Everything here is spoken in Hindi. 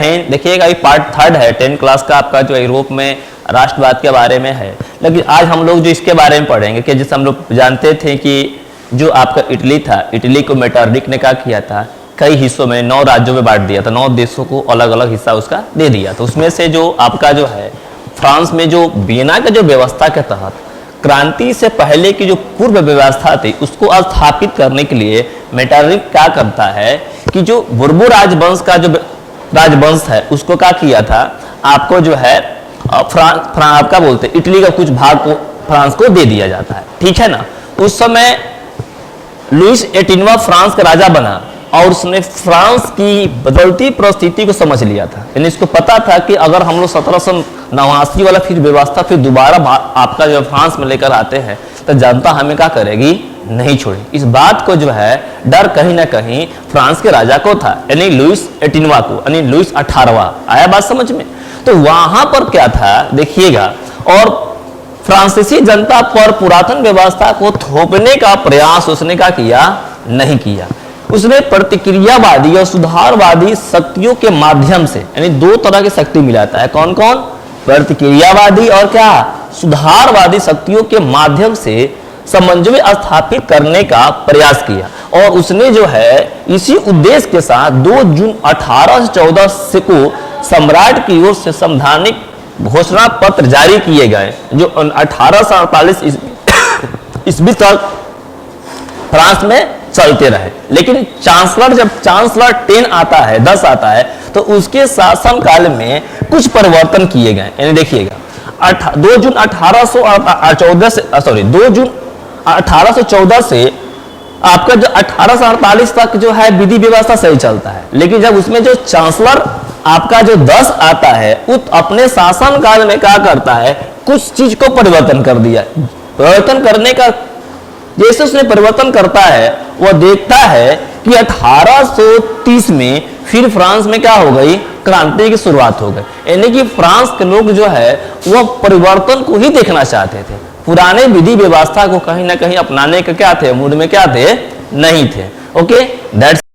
देखिएगा ये पार्ट 3 है 10 क्लास का आपका जो यूरोप में राष्ट्रवाद के बारे में है। लेकिन आज हम लोग जो इसके बारे में पढ़ेंगे कि जैसे हम लोग जानते थे कि जो आपका इटली था, इटली को मेटरनिक ने क्या किया था, कई हिस्सों में 9 राज्यों में बांट दिया था, 9 देशों को अलग अलग हिस्सा उसका दे दिया। तो उसमें से जो आपका जो है फ्रांस में जो वियना के जो व्यवस्था के तहत क्रांति से पहले की जो पूर्व व्यवस्था थी उसको स्थापित करने के लिए मेटरनिक क्या करता है कि जो बुर्बो राजवंश का जो राजवंश है उसको क्या किया था, आपको जो है आपका बोलते इटली का कुछ भाग को फ्रांस को दे दिया जाता है, ठीक है ना। उस समय लुइस 18वां फ्रांस का राजा बना और उसने फ्रांस की बदलती परिस्थिति को समझ लिया था। यानी इसको पता था कि अगर हम लोग 1789 वाला फिर व्यवस्था फिर दोबारा आपका जो फ्रांस में लेकर आते हैं तो जनता हमें क्या करेगी, नहीं छोड़ी। इस बात को जो है डर कहीं ना कहीं फ्रांस के राजा को था, यानी लुइस 18वां को, यानी लुइस 18वां। आया बात समझ में? तो वहां पर क्या था देखिएगा, और फ्रांसीसी जनता पर पुरातन व्यवस्था को थोपने का प्रयास उसने क्या किया, नहीं किया। उसने प्रतिक्रियावादी और सुधारवादी शक्तियों के माध्यम से, यानी 2 तरह की शक्ति मिलाता है, कौन कौन, प्रतिक्रियावादी और क्या, सुधारवादी शक्तियों के माध्यम से समन्वय स्थापित करने का प्रयास किया। और उसने जो है इसी उद्देश्य के साथ 2 जून 1814 से को सम्राट की ओर से संवैधानिक घोषणा पत्र जारी किए गए, जो 1848 ईस्वी तक फ्रांस में चलते रहे। लेकिन चांसलर जब चांसलर 10 आता है तो उसके शासन काल में कुछ परिवर्तन किए गए। यानी देखिएगा 2 जून 1814 से आपका जो 1848 तक जो है विधि व्यवस्था सही चलता है। लेकिन जब उसमें जो चांसलर आपका जो 10 आता है वो अपने शासन काल में क्या करता है, कुछ चीज को परिवर्तन कर दिया। परिवर्तन करने का जैसे उसने परिवर्तन करता है वह देखता है कि 1830 में फिर फ्रांस में क्या हो गई, क्रांति की शुरुआत हो गई। यानी कि फ्रांस के लोग जो है वह परिवर्तन को ही देखना चाहते थे, पुराने विधि व्यवस्था को कहीं ना कहीं अपनाने के क्या थे, मूड में क्या थे, नहीं थे। Okay, that's